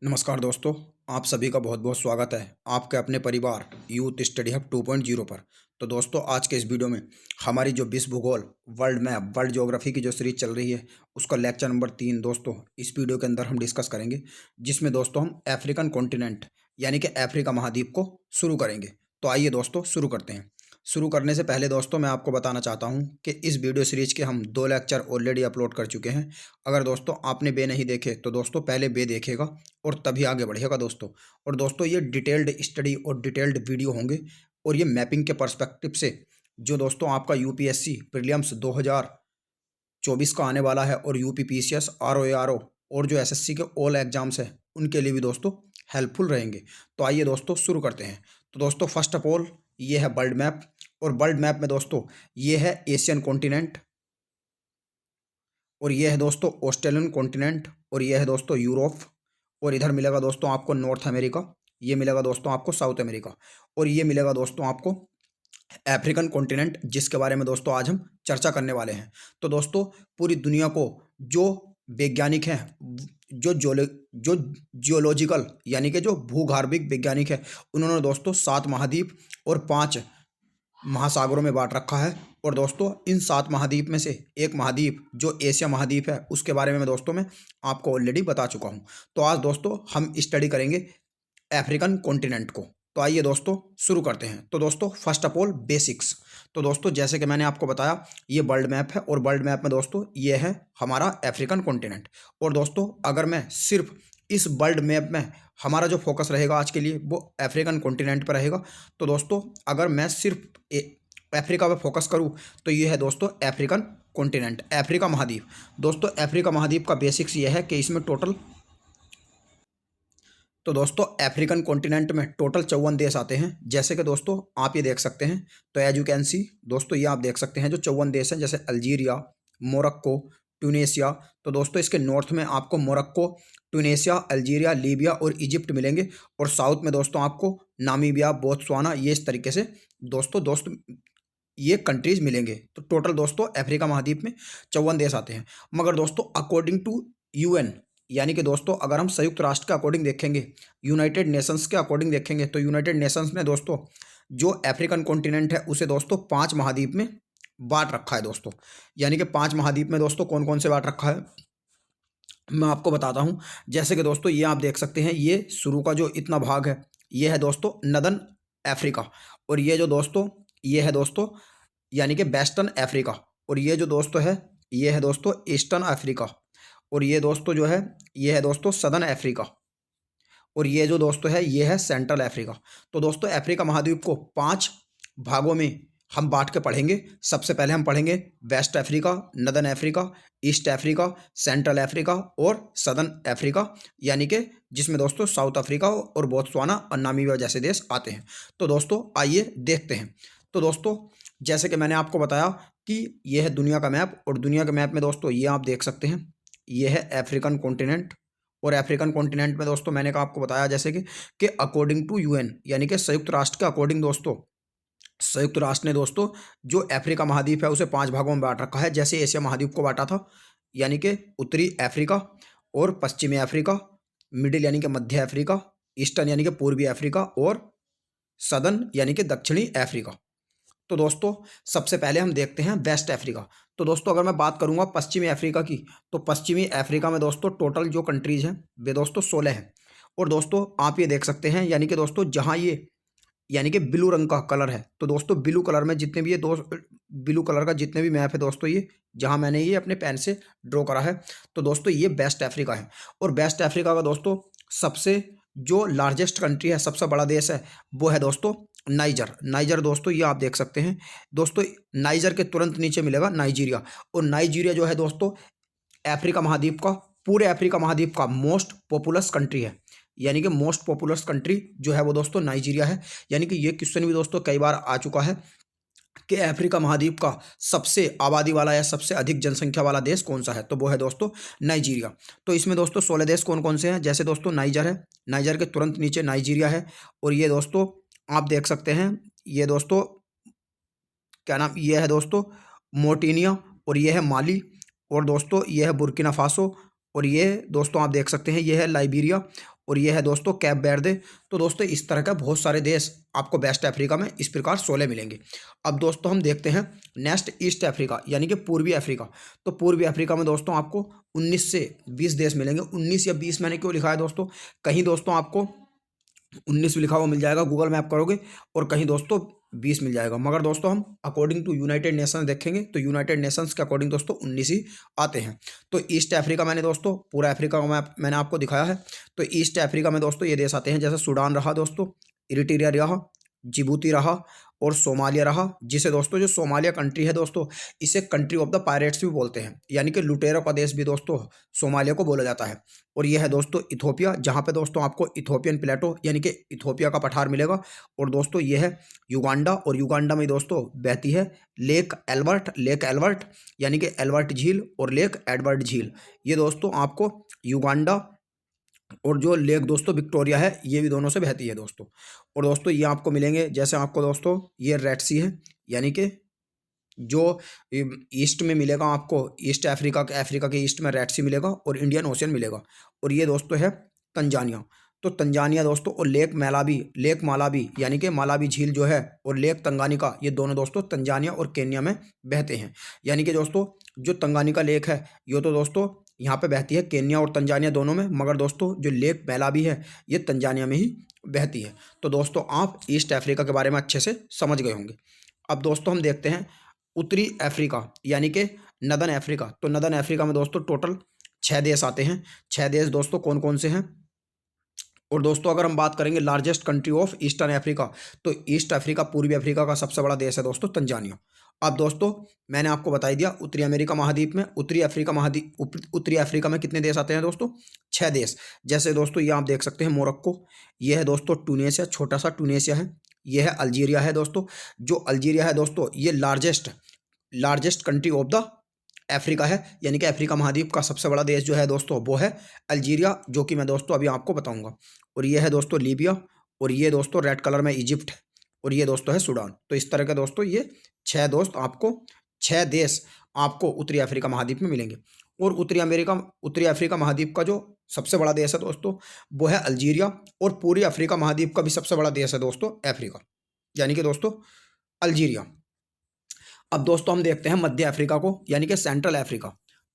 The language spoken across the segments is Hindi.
नमस्कार दोस्तों, आप सभी का बहुत बहुत स्वागत है आपके अपने परिवार यूथ स्टडी हब 2.0 पर। तो दोस्तों, आज के इस वीडियो में हमारी जो विश्व भूगोल, वर्ल्ड मैप, वर्ल्ड ज्योग्राफी की जो सीरीज चल रही है उसका लेक्चर नंबर 3 दोस्तों इस वीडियो के अंदर हम डिस्कस करेंगे। जिसमें दोस्तों हम अफ्रीकन कॉन्टिनेंट यानी कि अफ्रीका महाद्वीप को शुरू करेंगे। तो आइए दोस्तों शुरू करते हैं। शुरू करने से पहले दोस्तों मैं आपको बताना चाहता हूं कि इस वीडियो सीरीज के हम 2 लेक्चर ऑलरेडी अपलोड कर चुके हैं। अगर दोस्तों आपने बे नहीं देखे तो दोस्तों पहले बे देखेगा और तभी आगे बढ़ेगा दोस्तों। और दोस्तों ये डिटेल्ड स्टडी और डिटेल्ड वीडियो होंगे और ये मैपिंग के पर्सपेक्टिव से जो दोस्तों आपका यूपीएससी प्रीलिम्स 2024 का आने वाला है और यूपी पीसीएस आरओ और जो एसएससी के ऑल एग्जाम्स हैं उनके लिए भी दोस्तों हेल्पफुल रहेंगे। तो आइए दोस्तों शुरू करते हैं। तो दोस्तों फर्स्ट ऑफ ऑल ये है वर्ल्ड मैप, और वर्ल्ड मैप में दोस्तों ये है एशियन कॉन्टिनेंट, और ये है दोस्तों ऑस्ट्रेलियन कॉन्टिनेंट, और ये है दोस्तों यूरोप, और इधर मिलेगा दोस्तों आपको नॉर्थ अमेरिका, ये मिलेगा दोस्तों आपको साउथ अमेरिका, और ये मिलेगा दोस्तों आपको अफ्रीकन कॉन्टिनेंट, जिसके बारे में दोस्तों आज हम चर्चा करने वाले हैं। तो दोस्तों पूरी दुनिया को जो वैज्ञानिक हैं, जो जियोलॉजिकल यानी कि जो भूगर्भिक वैज्ञानिक है, उन्होंने दोस्तों 7 महाद्वीप और 5 महासागरों में बांट रखा है। और दोस्तों इन 7 महाद्वीप में से एक महाद्वीप जो एशिया महाद्वीप है उसके बारे में दोस्तों मैं आपको ऑलरेडी बता चुका हूं। तो आज दोस्तों हम स्टडी करेंगे अफ्रीकन कॉन्टिनेंट को। तो आइए दोस्तों शुरू करते हैं। तो दोस्तों फर्स्ट ऑफ ऑल बेसिक्स। तो दोस्तों जैसे कि मैंने आपको बताया ये वर्ल्ड मैप है, और वर्ल्ड मैप में दोस्तों ये है हमारा अफ्रीकन कॉन्टिनेंट। और दोस्तों अगर मैं सिर्फ इस वर्ल्ड मैप में हमारा जो फोकस रहेगा आज के लिए वो अफ्रीकन कॉन्टिनेंट पर रहेगा। तो दोस्तों अगर मैं सिर्फ अफ्रीका पर फोकस करूं तो ये है दोस्तों अफ्रीकन कॉन्टिनेंट, अफ्रीका महाद्वीप। दोस्तों अफ्रीका महाद्वीप का बेसिक्स ये है कि इसमें टोटल, तो दोस्तों अफ्रीकन कॉन्टिनेंट में टोटल 54 देश आते हैं। जैसे कि दोस्तों आप ये देख सकते हैं, तो एज यू कैन सी दोस्तों ये आप देख सकते हैं जो 54 देश हैं, जैसे अल्जीरिया, मोरक्को, ट्यूनेशिया। तो दोस्तों इसके नॉर्थ में आपको मोरक्को, ट्यूनेशिया, अल्जीरिया, लीबिया और इजिप्ट मिलेंगे, और साउथ में दोस्तों आपको नामीबिया, बोत्सवाना, ये इस तरीके से दोस्तों ये कंट्रीज मिलेंगे। तो टोटल दोस्तों अफ्रीका महाद्वीप में 54 देश आते हैं। मगर दोस्तों अकॉर्डिंग टू यूएन, यानी कि दोस्तों अगर हम संयुक्त राष्ट्र के अकॉर्डिंग देखेंगे, यूनाइटेड नेशंस के अकॉर्डिंग देखेंगे, तो यूनाइटेड नेशंस ने दोस्तों जो अफ्रीकन कॉन्टिनेंट है उसे दोस्तों 5 महाद्वीप में बांट रखा है दोस्तों। यानी कि 5 महाद्वीप में दोस्तों कौन कौन से बांट रखा है मैं आपको बताता हूं। जैसे कि दोस्तों ये आप देख सकते हैं, ये शुरू का जो इतना भाग है ये है दोस्तों नदर्न अफ्रीका, और ये जो दोस्तों ये है दोस्तों यानी कि वेस्टर्न अफ्रीका, और ये जो दोस्तों है ये है दोस्तों ईस्टर्न अफ्रीका, और ये दोस्तों जो है ये है दोस्तों सदर्न अफ्रीका, और ये जो दोस्तों है ये है सेंट्रल अफ्रीका। तो दोस्तों अफ्रीका महाद्वीप को 5 भागों में हम बांट के पढ़ेंगे। सबसे पहले हम पढ़ेंगे west Africa, northern Africa, east Africa, central Africa और सदर्न अफ्रीका, यानी कि जिसमें दोस्तों साउथ अफ्रीका और बोत्सवाना और नामीबिया जैसे देश आते हैं। तो दोस्तों आइए देखते हैं। तो दोस्तों जैसे कि मैंने आपको बताया कि यह है दुनिया का मैप, और दुनिया के मैप में दोस्तों ये आप देख सकते हैं ये है अफ्रीकन कॉन्टिनेंट। और अफ्रीकन कॉन्टिनेंट में दोस्तों मैंने कहा आपको बताया जैसे कि अकॉर्डिंग टू यूएन यानी कि संयुक्त राष्ट्र के अकॉर्डिंग दोस्तों संयुक्त राष्ट्र ने दोस्तों जो अफ्रीका महाद्वीप है उसे 5 भागों में बांट रखा है। जैसे एशिया महाद्वीप को बांटा था यानी कि उत्तरी अफ्रीका और पश्चिमी अफ्रीका, मिडिल यानी कि मध्य अफ्रीका, ईस्टर्न यानी कि पूर्वी अफ्रीका, और सदर्न यानी कि दक्षिणी अफ्रीका। तो दोस्तों सबसे पहले हम देखते हैं वेस्ट अफ्रीका। तो दोस्तों अगर मैं बात करूंगा पश्चिमी अफ्रीका की, तो पश्चिमी अफ्रीका में दोस्तों टोटल जो कंट्रीज हैं वे दोस्तों 16 हैं। और दोस्तों आप ये देख सकते हैं यानी कि दोस्तों जहां ये यानी कि ब्लू रंग का कलर है, तो दोस्तों ब्लू कलर में जितने भी ये ब्लू कलर का जितने भी मैप है दोस्तों, ये जहां मैंने ये अपने पेन से ड्रॉ करा है, तो दोस्तों ये वेस्ट अफ्रीका है। और वेस्ट अफ्रीका का दोस्तों सबसे जो लार्जेस्ट कंट्री है, सबसे बड़ा देश है, वो है दोस्तों नाइजर। नाइजर दोस्तों ये आप देख सकते हैं। दोस्तों नाइजर के तुरंत नीचे मिलेगा नाइजीरिया, और नाइजीरिया जो है दोस्तों अफ्रीका महाद्वीप का, पूरे अफ्रीका महाद्वीप का मोस्ट पॉपुलस कंट्री है। यानी कि मोस्ट पॉपुलस कंट्री जो है वो दोस्तों नाइजीरिया है। यानी कि ये क्वेश्चन भी दोस्तों कई बार आ चुका है कि अफ्रीका महाद्वीप का सबसे आबादी वाला या सबसे अधिक जनसंख्या वाला देश कौन सा है, तो वो है दोस्तों नाइजीरिया। तो इसमें दोस्तों 16 देश कौन कौन से हैं, जैसे दोस्तों नाइजर है, नाइजर के तुरंत नीचे नाइजीरिया है, और ये दोस्तों आप देख सकते हैं ये दोस्तों क्या नाम, ये है दोस्तों मोटिनिया, और ये है माली, और दोस्तों ये है बुर्किना फासो, और ये दोस्तों आप देख सकते हैं ये है लाइबेरिया, और ये है दोस्तों कैप वेर्दे। तो दोस्तों इस तरह का बहुत सारे देश आपको वेस्ट अफ्रीका में इस प्रकार 16 मिलेंगे। अब दोस्तों हम देखते हैं नेक्स्ट ईस्ट अफ्रीका यानी कि पूर्वी अफ्रीका। तो पूर्वी अफ्रीका में दोस्तों आपको 19 से 20 देश मिलेंगे। 19 या 20 मैंने क्यों लिखा है दोस्तों, कहीं दोस्तों आपको 19 भी लिखा हुआ मिल जाएगा गूगल मैप करोगे, और कहीं दोस्तों 20 मिल जाएगा, मगर दोस्तों हम अकॉर्डिंग टू यूनाइटेड नेशंस देखेंगे तो यूनाइटेड नेशंस के अकॉर्डिंग दोस्तों 19 ही आते हैं। तो ईस्ट अफ्रीका मैंने दोस्तों पूरा अफ्रीका का मैप मैंने आपको दिखाया है। तो ईस्ट अफ्रीका में दोस्तों ये देश आते हैं, जैसे सूडान रहा दोस्तों, इरिट्रिया रहा, जिबूती रहा और सोमालिया रहा, जिसे दोस्तों जो सोमालिया कंट्री है दोस्तों इसे कंट्री ऑफ द पायरेट्स भी बोलते हैं, यानी कि लुटेरों का देश भी दोस्तों सोमालिया को बोला जाता है। और यह है दोस्तों इथोपिया, जहाँ पे दोस्तों आपको इथोपियन प्लेटो यानी कि इथोपिया का पठार मिलेगा। और दोस्तों यह है युगांडा, और युगांडा में दोस्तों बहती है लेक एल्बर्ट यानी कि एल्बर्ट झील और लेक एडवर्ड झील। ये दोस्तों आपको युगांडा और जो लेक दोस्तों विक्टोरिया है ये भी दोनों से बहती है दोस्तों। और दोस्तों ये आपको मिलेंगे, जैसे आपको दोस्तों ये रेड सी है, यानी कि जो ईस्ट में मिलेगा आपको, ईस्ट अफ्रीका के ईस्ट में रेड सी मिलेगा और इंडियन ओशियन मिलेगा। और ये दोस्तों है तंजानिया। तो तंजानिया दोस्तों और लेक मालाबी यानी कि मालाबी झील जो है और लेक तंगानिका, ये दोनों दोस्तों तंजानिया और केन्या में बहते हैं। यानी कि दोस्तों जो तंगानिका लेक है ये तो दोस्तों यहाँ पे बहती है केन्या और तंजानिया दोनों में, मगर दोस्तों जो लेक मैलाबी है ये तंजानिया में ही बहती है। तो दोस्तों आप ईस्ट अफ्रीका के बारे में अच्छे से समझ गए होंगे। अब दोस्तों हम देखते हैं उत्तरी अफ्रीका यानी कि नदन अफ्रीका। तो नदन अफ्रीका में दोस्तों टोटल 6 देश आते हैं। 6 देश दोस्तों कौन कौन से हैं, और दोस्तों अगर हम बात करेंगे largest country of eastern Africa, तो ईस्ट अफ्रीका पूर्वी अफ्रीका का सबसे बड़ा देश है दोस्तों तंजानिया। अब दोस्तों मैंने आपको बता दिया उत्तरी अमेरिका महाद्वीप में, उत्तरी अफ्रीका में कितने देश आते हैं दोस्तों, 6 देश। जैसे दोस्तों ये आप देख सकते हैं मोरक्को, ये है दोस्तों ट्यूनेशिया, छोटा सा ट्यूनेशिया है। ये है अल्जीरिया है दोस्तों, जो अल्जीरिया है दोस्तों ये largest country of the Africa है, यानी कि अफ्रीका महाद्वीप का सबसे बड़ा देश जो है दोस्तों वो है अल्जीरिया, जो कि मैं दोस्तों अभी आपको बताऊंगा। और ये है दोस्तों लीबिया, और ये दोस्तों रेड कलर में इजिप्ट है, और ये दोस्तों है सूडान। तो इस तरह के दोस्तों ये 6 देश आपको उत्तरी अफ्रीका महाद्वीप में मिलेंगे। और उत्तरी अफ्रीका महाद्वीप का जो सबसे बड़ा देश है दोस्तों वो है अल्जीरिया, और पूरी अफ्रीका महाद्वीप का भी सबसे बड़ा देश है दोस्तों अफ्रीका, यानी कि दोस्तों अल्जीरिया। अब दोस्तों हम देखते हैं मध्य अफ्रीका को, यानी कि सेंट्रल अफ्रीका।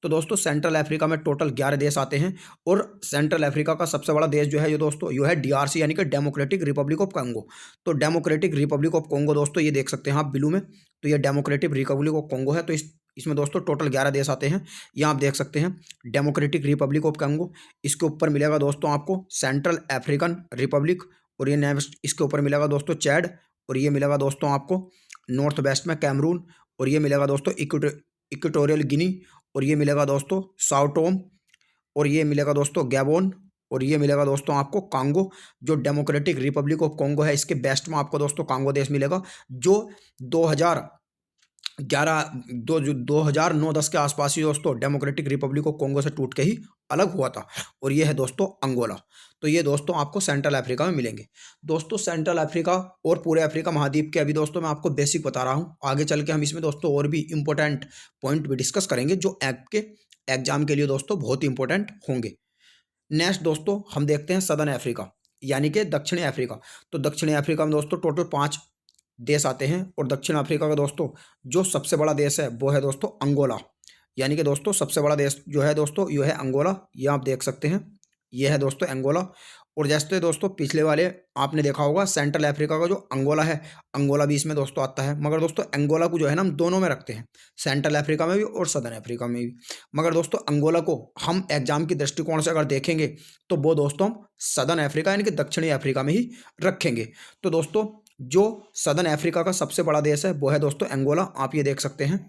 तो दोस्तों सेंट्रल अफ्रीका में टोटल 11 देश आते हैं, और सेंट्रल अफ्रीका का सबसे बड़ा देश जो है ये दोस्तों ये है डीआरसी यानी कि डेमोक्रेटिक रिपब्लिक ऑफ कॉन्गो। तो डेमोक्रेटिक रिपब्लिक ऑफ कॉन्गो दोस्तों ये देख सकते हैं आप ब्लू में, तो ये डेमोक्रेटिक रिपब्लिक ऑफ कॉन्गो है। तो इसमें दोस्तों टोटल 11 देश आते हैं। यहाँ आप देख सकते हैं डेमोक्रेटिक रिपब्लिक ऑफ कॉन्गो, इसके ऊपर मिलेगा दोस्तों आपको सेंट्रल अफ्रीकन रिपब्लिक, और ये नेक्स्ट इसके ऊपर मिलेगा दोस्तों चैड, और ये मिलेगा दोस्तों आपको नॉर्थ वेस्ट में कैमरून, और ये मिलेगा दोस्तों इक्वेटोरियल गिनी, और ये मिलेगा दोस्तों साओ टोम, और ये मिलेगा दोस्तों गैबोन, और ये मिलेगा दोस्तों आपको कांगो। जो डेमोक्रेटिक रिपब्लिक ऑफ कॉन्गो है इसके बेस्ट में आपको दोस्तों कांगो देश मिलेगा, जो 2009-10 के आसपास ही दोस्तों डेमोक्रेटिक रिपब्लिक ऑफ कॉन्गो से टूट के ही अलग हुआ था। और ये है दोस्तों अंगोला। तो ये दोस्तों आपको सेंट्रल अफ्रीका में मिलेंगे। दोस्तों सेंट्रल अफ्रीका और पूरे अफ्रीका महाद्वीप के अभी दोस्तों मैं आपको बेसिक बता रहा हूँ, आगे चल के हम इसमें दोस्तों और भी इंपॉर्टेंट पॉइंट भी डिस्कस करेंगे जो आपके एग्जाम के लिए दोस्तों बहुत ही इंपॉर्टेंट होंगे। नेक्स्ट दोस्तों हम देखते हैं सदर्न अफ्रीका यानी कि दक्षिणी अफ्रीका। तो दक्षिणी अफ्रीका में दोस्तों टोटल 5 देश आते हैं, और दक्षिण अफ्रीका का दोस्तों जो सबसे बड़ा देश है वो है दोस्तों अंगोला, यानी कि दोस्तों सबसे बड़ा देश जो है दोस्तों ये है अंगोला। ये आप देख सकते हैं, ये है दोस्तों अंगोला। और जैसे दोस्तों पिछले वाले आपने देखा होगा सेंट्रल अफ्रीका का जो अंगोला है, अंगोला भी इसमें दोस्तों आता है, मगर दोस्तों अंगोला को जो है ना हम दोनों में रखते हैं, सेंट्रल अफ्रीका में भी और सदर्न अफ्रीका में भी। मगर दोस्तों अंगोला को हम एग्जाम की दृष्टिकोण से अगर देखेंगे तो वो दोस्तों हम सदर्न अफ्रीका यानी कि दक्षिणी अफ्रीका में ही रखेंगे। तो दोस्तों जो सदर्न अफ्रीका का सबसे बड़ा देश है वो है दोस्तों अंगोला, आप ये देख सकते हैं,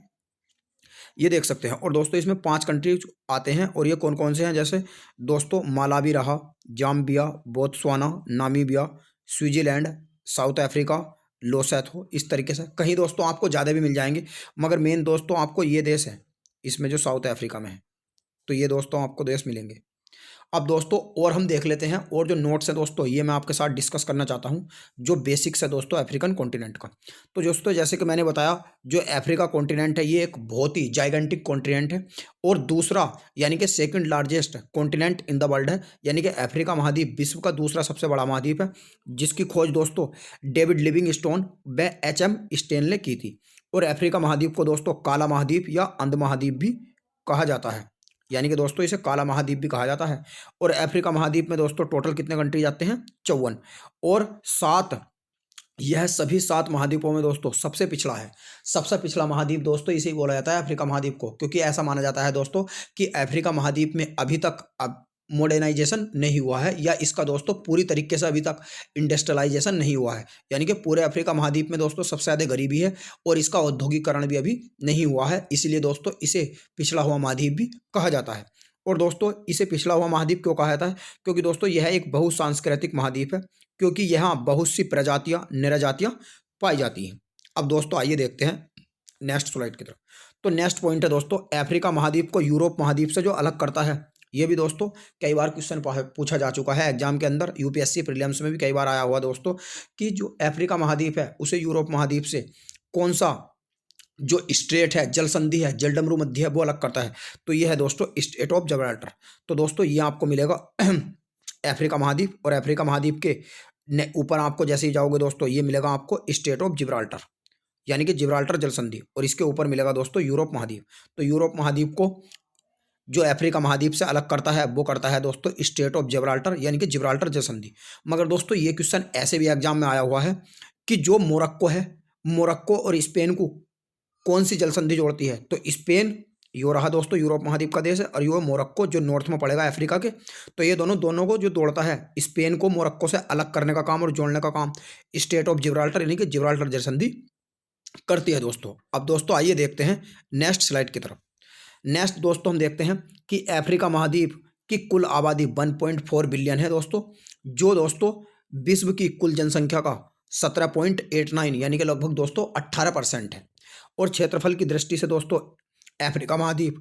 ये देख सकते हैं। और दोस्तों इसमें 5 कंट्रीज आते हैं, और ये कौन कौन से हैं, जैसे दोस्तों मालावी रहा, Zambia, Botswana, Namibia, Switzerland, South Africa, Lesotho. इस तरीके से कहीं दोस्तों आपको ज़्यादा भी मिल जाएंगे, मगर मेन दोस्तों आपको ये देश है इसमें जो साउथ अफ्रीका में है, तो ये दोस्तों आपको देश मिलेंगे। अब दोस्तों और हम देख लेते हैं, और जो नोट्स हैं दोस्तों ये मैं आपके साथ डिस्कस करना चाहता हूं, जो बेसिक्स है दोस्तों अफ्रीकन कॉन्टिनेंट का। तो दोस्तों जैसे कि मैंने बताया, जो अफ्रीका कॉन्टिनेंट है ये एक बहुत ही जाइगेंटिक कॉन्टिनेंट है, और दूसरा यानी कि second largest continent in the world है। यानी कि अफ्रीका महाद्वीप विश्व का दूसरा सबसे बड़ा महाद्वीप है, जिसकी खोज दोस्तों डेविड लिविंगस्टोन व एच.एम. स्टेन ने की थी। और अफ्रीका महाद्वीप को दोस्तों काला महाद्वीप या अंध महाद्वीप भी कहा जाता है, यानी कि दोस्तों इसे काला महाद्वीप भी कहा जाता है। और अफ्रीका महाद्वीप में दोस्तों टोटल कितने कंट्रीज आते हैं? 54। और 7, यह सभी 7 महाद्वीपों में दोस्तों सबसे पिछड़ा है। सबसे पिछड़ा महाद्वीप दोस्तों इसे ही बोला जाता है अफ्रीका महाद्वीप को, क्योंकि ऐसा माना जाता है दोस्तों कि अफ्रीका महाद्वीप में अभी तक अब मॉडर्नाइजेशन नहीं हुआ है, या इसका दोस्तों पूरी तरीके से अभी तक इंडस्ट्रियलाइजेशन नहीं हुआ है। यानी कि पूरे अफ्रीका महाद्वीप में दोस्तों सबसे ज़्यादा गरीबी है, और इसका औद्योगिकरण भी अभी नहीं हुआ है, इसीलिए दोस्तों इसे पिछड़ा हुआ महाद्वीप भी कहा जाता है। और दोस्तों इसे पिछड़ा हुआ महाद्वीप क्यों कहा जाता है? क्योंकि दोस्तों यह एक बहुसांस्कृतिक महाद्वीप है, क्योंकि यहाँ बहुत सी प्रजातियां निरजातियां पाई जाती हैं। अब दोस्तों आइए देखते हैं नेक्स्ट स्लाइड की तरफ। तो नेक्स्ट पॉइंट है दोस्तों, अफ्रीका महाद्वीप को यूरोप महाद्वीप से जो अलग करता है। ये भी दोस्तों कई बार क्वेश्चन पूछा जा चुका है एग्जाम के अंदर, यूपीएससी प्रीलिम्स में भी कई बार आया हुआ दोस्तों, कि जो अफ्रीका महाद्वीप है उसे यूरोप महाद्वीप से कौन सा जो स्ट्रेट है, जल संधि है, जलडमरू मध्य है, वो अलग करता है। तो ये है दोस्तों स्ट्रेट ऑफ जिब्राल्टर। तो दोस्तों ये आपको मिलेगा अफ्रीका महाद्वीप, और अफ्रीका महाद्वीप के ऊपर आपको जैसे ही जाओगे दोस्तों ये मिलेगा आपको स्टेट ऑफ जिब्राल्टर, यानी कि जिब्राल्टर जल संधि, और इसके ऊपर मिलेगा दोस्तों यूरोप महाद्वीप। तो यूरोप महाद्वीप को जो अफ्रीका महाद्वीप से अलग करता है वो करता है दोस्तों स्टेट ऑफ जिब्राल्टर, यानी कि जिब्राल्टर जल संधि। मगर दोस्तों ये क्वेश्चन ऐसे भी एग्जाम में आया हुआ है कि जो मोरक्को है, मोरक्को और स्पेन को कौन सी जल संधि जोड़ती है? तो स्पेन यो रहा दोस्तों यूरोप महाद्वीप का देश है, और यो मोरक्को जो नॉर्थ में पड़ेगा अफ्रीका के। तो ये दोनों को जो जोड़ता है, स्पेन को मोरक्को से अलग करने का काम और जोड़ने का काम स्टेट ऑफ जिब्राल्टर यानी कि जिब्राल्टर जल संधि करती है दोस्तों। अब दोस्तों आइए देखते हैं नेक्स्ट स्लाइड की तरफ। नेक्स्ट दोस्तों हम देखते हैं कि अफ्रीका महाद्वीप की कुल आबादी 1.4 बिलियन है दोस्तों, जो दोस्तों विश्व की कुल जनसंख्या का 17.89 यानी कि लगभग दोस्तों 18% है। और क्षेत्रफल की दृष्टि से दोस्तों अफ्रीका महाद्वीप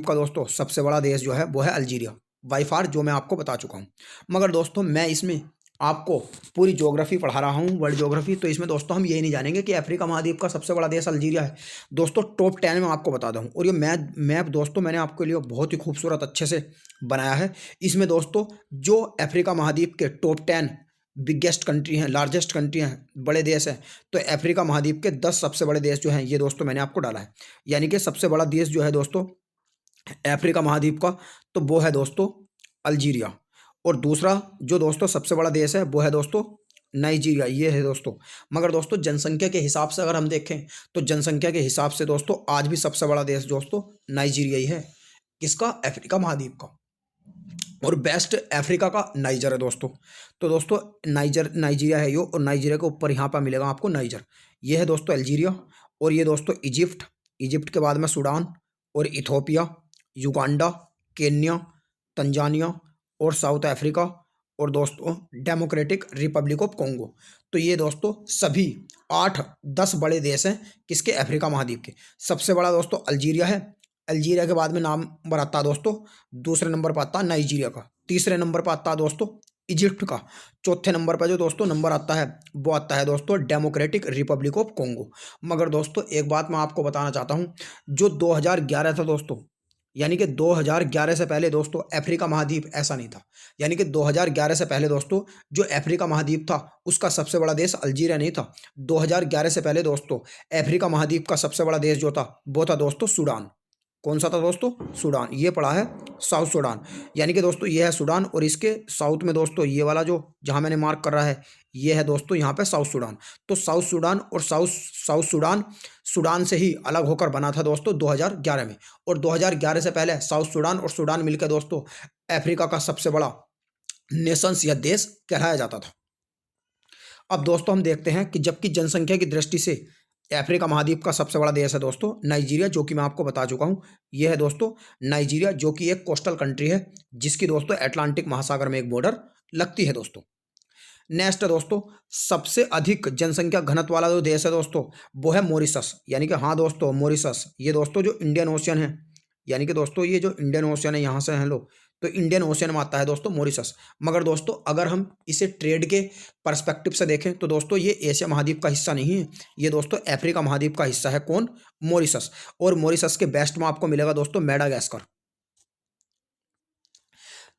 का दोस्तों सबसे बड़ा देश जो है वो है अल्जीरिया, बाई फार, जो मैं आपको बता चुका हूँ। मगर दोस्तों मैं इसमें आपको पूरी ज्योग्राफी पढ़ा रहा हूँ, वर्ल्ड ज्योग्राफी, तो इसमें दोस्तों हम यही नहीं जानेंगे कि अफ्रीका महाद्वीप का सबसे बड़ा देश अल्जीरिया है। दोस्तों टॉप 10 में आपको बता दूँ, और ये मैप दोस्तों मैंने आपके लिए बहुत ही खूबसूरत अच्छे से बनाया है। इसमें दोस्तों जो अफ्रीका महाद्वीप के टॉप 10 बिगेस्ट कंट्री हैं, लार्जेस्ट कंट्री हैं, बड़े देश हैं, तो अफ्रीका महाद्वीप के 10 सबसे बड़े देश जो हैं ये दोस्तों मैंने आपको डाला है। यानी कि सबसे बड़ा देश जो है दोस्तों अफ्रीका महाद्वीप का, तो वो है दोस्तों अल्जीरिया। और दूसरा जो दोस्तों सबसे बड़ा देश है वो है दोस्तों नाइजीरिया, ये है दोस्तों। मगर दोस्तों जनसंख्या के हिसाब से अगर हम देखें, तो जनसंख्या के हिसाब से दोस्तों आज भी सबसे बड़ा देश दोस्तों नाइजीरिया ही है। किसका? अफ्रीका महाद्वीप का। और वेस्ट अफ्रीका का नाइजर है दोस्तों। तो दोस्तों नाइजीरिया है यो, और नाइजीरिया के ऊपर यहाँ पर मिलेगा आपको नाइजर। ये है दोस्तों अल्जीरिया। और ये दोस्तों इजिप्ट के बाद में सूडान और इथोपिया, युगांडा, केन्या, तंजानिया और साउथ अफ्रीका, और दोस्तों डेमोक्रेटिक रिपब्लिक ऑफ कॉन्गो। तो ये दोस्तों सभी 8-10 बड़े देश हैं किसके? अफ्रीका महाद्वीप के। सबसे बड़ा दोस्तों अल्जीरिया है। अल्जीरिया के बाद में नंबर आता है दोस्तों, दूसरे नंबर पर आता है नाइजीरिया का, तीसरे नंबर पर आता है दोस्तों इजिप्ट का, चौथे नंबर पर जो दोस्तों नंबर आता है वो आता है दोस्तों डेमोक्रेटिक रिपब्लिक ऑफ कॉन्गो। मगर दोस्तों एक बात मैं आपको बताना चाहता हूँ, जो 2011 था दोस्तों, यानी कि 2011 से पहले दोस्तों अफ्रीका महाद्वीप ऐसा नहीं था। यानी कि 2011 से पहले दोस्तों जो अफ्रीका महाद्वीप था उसका सबसे बड़ा देश अल्जीरिया नहीं था। 2011 से पहले दोस्तों अफ्रीका महाद्वीप का सबसे बड़ा देश जो था वो था दोस्तों सूडान। कौन सा था दोस्तों? सूडान। ये पड़ा है साउथ सूडान, यानी कि दोस्तों ये है सूडान, और इसके साउथ में दोस्तों ये वाला जो जहां मैंने मार्क कर रहा है ये है दोस्तों यहाँ पे साउथ सूडान। तो साउथ सूडान और साउथ सूडान सूडान से ही अलग होकर बना था दोस्तों 2011 में। और 2011 से पहले साउथ सूडान और सूडान मिलकर दोस्तों अफ्रीका का सबसे बड़ा नेशंस या देश कहलाया जाता था। अब दोस्तों हम देखते हैं कि जबकि जनसंख्या की दृष्टि से अफ्रीका महाद्वीप का सबसे बड़ा देश है दोस्तों नाइजीरिया, जो कि मैं आपको बता चुका हूं। यह है दोस्तों नाइजीरिया, जो कि एक कोस्टल कंट्री है जिसकी दोस्तों अटलांटिक महासागर में एक बॉर्डर लगती है दोस्तों। नेक्स्ट है दोस्तों सबसे अधिक जनसंख्या घनत्व वाला जो देश है दोस्तों वो है मॉरिशस, यानी कि हाँ दोस्तों मॉरिशस। ये दोस्तों जो इंडियन ओशियन है, यानी कि दोस्तों ये जो इंडियन ओशियन है यहाँ से हैं लोग, तो इंडियन ओशियन में आता है दोस्तों मॉरिशस। मगर दोस्तों अगर हम इसे ट्रेड के पर्सपेक्टिव से देखें तो दोस्तों ये एशिया महाद्वीप का हिस्सा नहीं है, ये दोस्तों अफ्रीका महाद्वीप का हिस्सा है। कौन? मॉरिशस। और मॉरिशस के वेस्ट में आपको मिलेगा दोस्तों मेडागास्कर।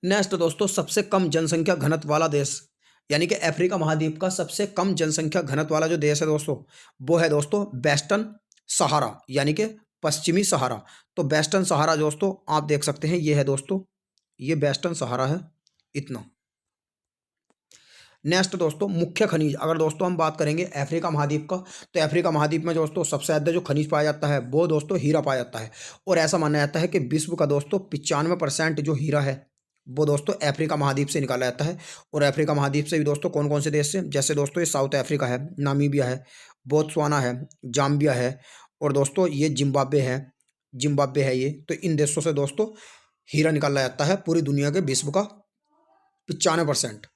नेक्स्ट दोस्तों सबसे कम जनसंख्या घनत्व वाला देश, यानी कि अफ्रीका महाद्वीप का सबसे कम जनसंख्या घनत्व वाला जो देश है दोस्तों, वो है दोस्तों वेस्टर्न सहारा, यानी कि पश्चिमी सहारा। तो वेस्टर्न सहारा दोस्तों आप देख सकते हैं, ये है दोस्तों, ये वेस्टर्न सहारा है इतना। नेक्स्ट दोस्तों मुख्य खनिज, अगर दोस्तों हम बात करेंगे अफ्रीका महाद्वीप का, तो अफ्रीका महाद्वीप में दोस्तों सबसे ज़्यादा जो खनिज पाया जाता है वो दोस्तों हीरा पाया जाता है। और ऐसा माना जाता है कि विश्व का दोस्तों 95% जो हीरा है वो दोस्तों अफ्रीका महाद्वीप से निकाला जाता है। और अफ्रीका महाद्वीप से भी दोस्तों कौन कौन से देश से, जैसे दोस्तों ये साउथ अफ्रीका है, नामीबिया है, बोत्सवाना है, जाम्बिया है, और दोस्तों ये जिम्बाब्वे है ये। तो इन देशों से दोस्तों हीरा निकाला जाता है पूरी दुनिया के विश्व का 95%।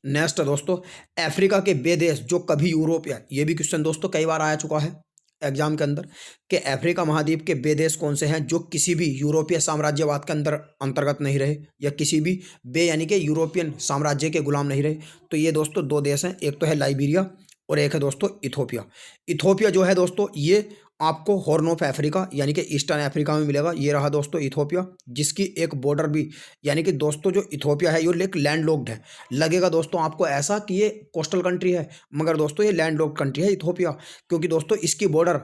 नेक्स्ट दोस्तों अफ्रीका के वे देश जो कभी यूरोप या, ये भी क्वेश्चन दोस्तों कई बार आया चुका है एग्जाम के अंदर, कि अफ्रीका महाद्वीप के वे देश कौन से हैं जो किसी भी यूरोपीय साम्राज्यवाद के अंदर अंतर्गत नहीं रहे, या किसी भी वे यानी कि यूरोपियन साम्राज्य के गुलाम नहीं रहे। तो ये दोस्तों दो देश हैं, एक तो है लाइबेरिया और एक है दोस्तों इथोपिया। इथोपिया जो है दोस्तों ये आपको हॉर्न ऑफ अफ्रीका यानी कि ईस्टर्न अफ्रीका में मिलेगा। ये रहा दोस्तों इथोपिया, जिसकी एक बॉर्डर भी, यानी कि दोस्तों जो इथोपिया है ये एक लैंड लॉक्ड है। लगेगा दोस्तों आपको ऐसा कि ये कोस्टल कंट्री है, मगर दोस्तों ये लैंड लॉक्ड कंट्री है इथोपिया, क्योंकि दोस्तों इसकी बॉर्डर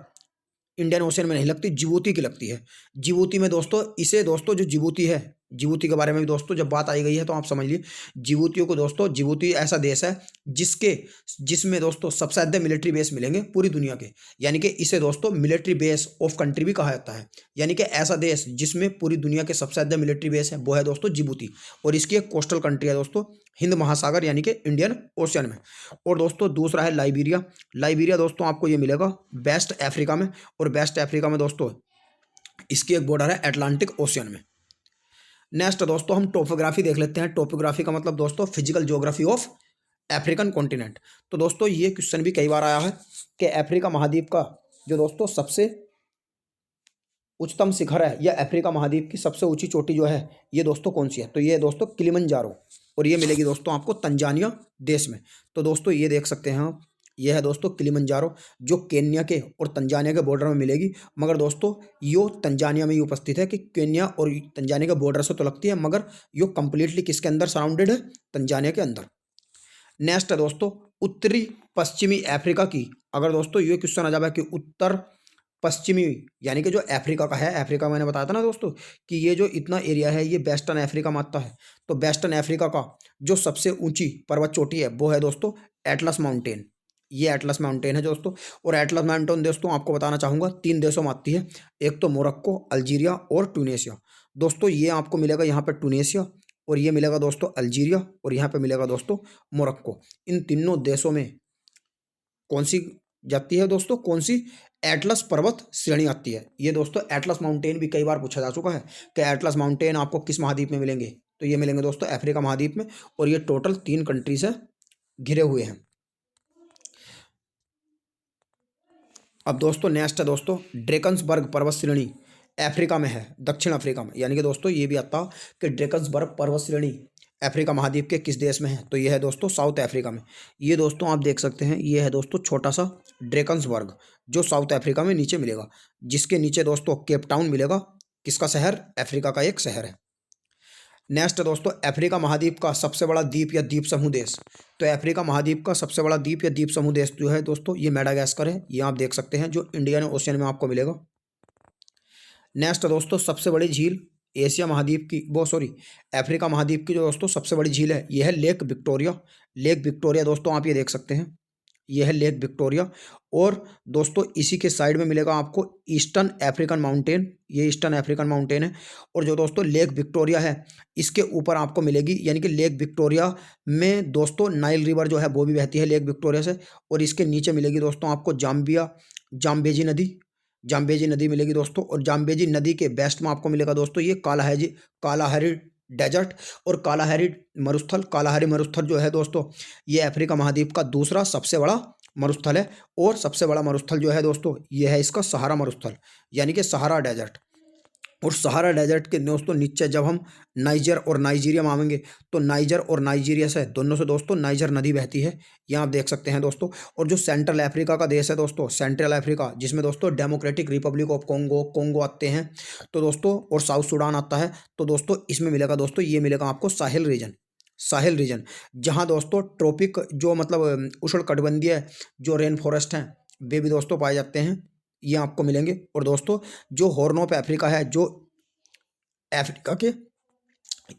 इंडियन ओशन में नहीं लगती, जिबूती की लगती है। जिबूती में दोस्तों इसे दोस्तों जो जिबूती है, जिबूती के बारे में भी दोस्तों जब बात आई गई है तो आप समझ लीजिए जिबूतियों को दोस्तों, जिबूती ऐसा देश है जिसमें दोस्तों सबसे ज़्यादा मिलिट्री बेस मिलेंगे पूरी दुनिया के, यानी कि इसे दोस्तों मिलिट्री बेस ऑफ कंट्री भी कहा जाता है। यानी कि ऐसा देश जिसमें पूरी दुनिया के सबसे ज़्यादा मिलिट्री बेस है वो है दोस्तों जिबूती। और इसकी एक कोस्टल कंट्री है दोस्तों हिंद महासागर यानी कि इंडियन ओशियन में। और दोस्तों दूसरा है लाइबेरिया। लाइबेरिया दोस्तों आपको ये मिलेगा वेस्ट अफ्रीका में, और वेस्ट अफ्रीका में दोस्तों इसकी एक बॉर्डर है अटलांटिक ओशियन में। नेक्स्ट दोस्तों हम टोपोग्राफी देख लेते हैं। टोपोग्राफी का मतलब दोस्तों physical geography of African continent. तो दोस्तों ये क्वेश्चन भी कई बार आया है कि अफ्रीका महाद्वीप का जो दोस्तों सबसे उच्चतम शिखर है, या अफ्रीका महाद्वीप की सबसे ऊंची चोटी जो है ये दोस्तों कौन सी है, तो ये है दोस्तों किलिमंजारो, और ये मिलेगी दोस्तों आपको तंजानिया देश में। तो दोस्तों ये देख सकते हैं आप, ये है दोस्तों किलिमंजारो जो केन्या के और तंजानिया के बॉर्डर में मिलेगी। मगर दोस्तों यो तंजानिया में ही उपस्थित है, कि केन्या और तंजानिया के बॉर्डर से तो लगती है, मगर यो कंप्लीटली किसके अंदर सराउंडेड है, तंजानिया के अंदर। नेक्स्ट है दोस्तों उत्तरी पश्चिमी अफ्रीका की, अगर दोस्तों ये क्वेश्चन आ जाए कि उत्तर पश्चिमी यानी कि जो अफ्रीका का है, अफ्रीका मैंने बताया था ना दोस्तों कि ये जो इतना एरिया है ये वेस्टर्न अफ्रीका में आता है। तो वेस्टर्न अफ्रीका का जो सबसे ऊंची पर्वत चोटी है वो है दोस्तों एटलस माउंटेन। ये एटलस माउंटेन है दोस्तों। और एटलस माउंटेन दोस्तों आपको बताना चाहूँगा 3 देशों में आती है, एक तो मोरक्को, अल्जीरिया और ट्यूनेशिया। दोस्तों ये आपको मिलेगा यहाँ पर ट्यूनेशिया, और ये मिलेगा दोस्तों अल्जीरिया, और यहाँ पे मिलेगा दोस्तों मोरक्को। इन तीनों देशों में कौन सी जाती है दोस्तों, कौन सी एटलस पर्वत श्रेणी आती है। ये दोस्तों एटलस माउंटेन भी कई बार पूछा जा चुका है कि एटलस माउंटेन आपको किस महाद्वीप में मिलेंगे, तो ये मिलेंगे दोस्तों अफ्रीका महाद्वीप में, और ये टोटल 3 कंट्री से घिरे हुए हैं। अब दोस्तों नेक्स्ट है दोस्तों ड्रेकन्सबर्ग पर्वत श्रेणी अफ्रीका में है, दक्षिण अफ्रीका में। यानी कि दोस्तों ये भी आता कि ड्रेकन्सबर्ग पर्वत श्रेणी अफ्रीका महाद्वीप के किस देश में है, तो ये है दोस्तों साउथ अफ्रीका में। ये दोस्तों आप देख सकते हैं, ये है दोस्तों छोटा सा ड्रेकन्सबर्ग जो साउथ अफ्रीका में नीचे मिलेगा, जिसके नीचे दोस्तों केप टाउन मिलेगा, किसका शहर, अफ्रीका का एक शहर है। नेक्स्ट दोस्तों अफ्रीका महाद्वीप का सबसे बड़ा द्वीप या द्वीप समूह देश। तो अफ्रीका महाद्वीप का सबसे बड़ा द्वीप या द्वीप समूह देश जो है दोस्तों ये मेडागास्कर है। ये आप देख सकते हैं जो इंडियन ओशियन में आपको मिलेगा। नेक्स्ट दोस्तों सबसे बड़ी झील एशिया महाद्वीप की, वो सॉरी अफ्रीका महाद्वीप की जो दोस्तों सबसे बड़ी झील है ये है लेक विक्टोरिया। लेक विक्टोरिया दोस्तों आप ये देख सकते हैं, ये है लेक विक्टोरिया। और दोस्तों इसी के साइड में मिलेगा आपको ईस्टर्न अफ्रीकन माउंटेन, ये ईस्टर्न अफ्रीकन माउंटेन है। और जो दोस्तों लेक विक्टोरिया है इसके ऊपर आपको मिलेगी, यानी कि लेक विक्टोरिया में दोस्तों नाइल रिवर जो है वो भी बहती है लेक विक्टोरिया से। और इसके नीचे मिलेगी दोस्तों आपको जाम्बेजी नदी मिलेगी दोस्तों। और जाम्बेजी नदी के वेस्ट में आपको मिलेगा दोस्तों ये कालाहारी डेजर्ट और कालाहारी मरुस्थल जो है दोस्तों ये अफ्रीका महाद्वीप का दूसरा सबसे बड़ा मरुस्थल है। और सबसे बड़ा मरुस्थल जो है दोस्तों ये है इसका सहारा मरुस्थल, यानी कि सहारा डेजर्ट। और सहारा डेजर्ट के दोस्तों नीचे जब हम नाइजर और नाइजीरिया में आएंगे तो नाइजर और नाइजीरिया से दोनों से दोस्तों नाइजर नदी बहती है, यहाँ आप देख सकते हैं दोस्तों। और जो सेंट्रल अफ्रीका का देश है दोस्तों, सेंट्रल अफ्रीका, जिसमें दोस्तों डेमोक्रेटिक रिपब्लिक ऑफ कोंगो आते हैं तो दोस्तों, और साउथ सूडान आता है, तो दोस्तों इसमें मिलेगा दोस्तों, ये मिलेगा आपको साहिल रीजन। साहिल रीजन, जहाँ दोस्तों ट्रॉपिक जो मतलब उष्णकटिबंधीय जो रेन फॉरेस्ट हैं वे भी दोस्तों पाए जाते हैं, ये आपको मिलेंगे। और दोस्तों जो हॉर्न ऑफ अफ्रीका है, जो अफ्रीका के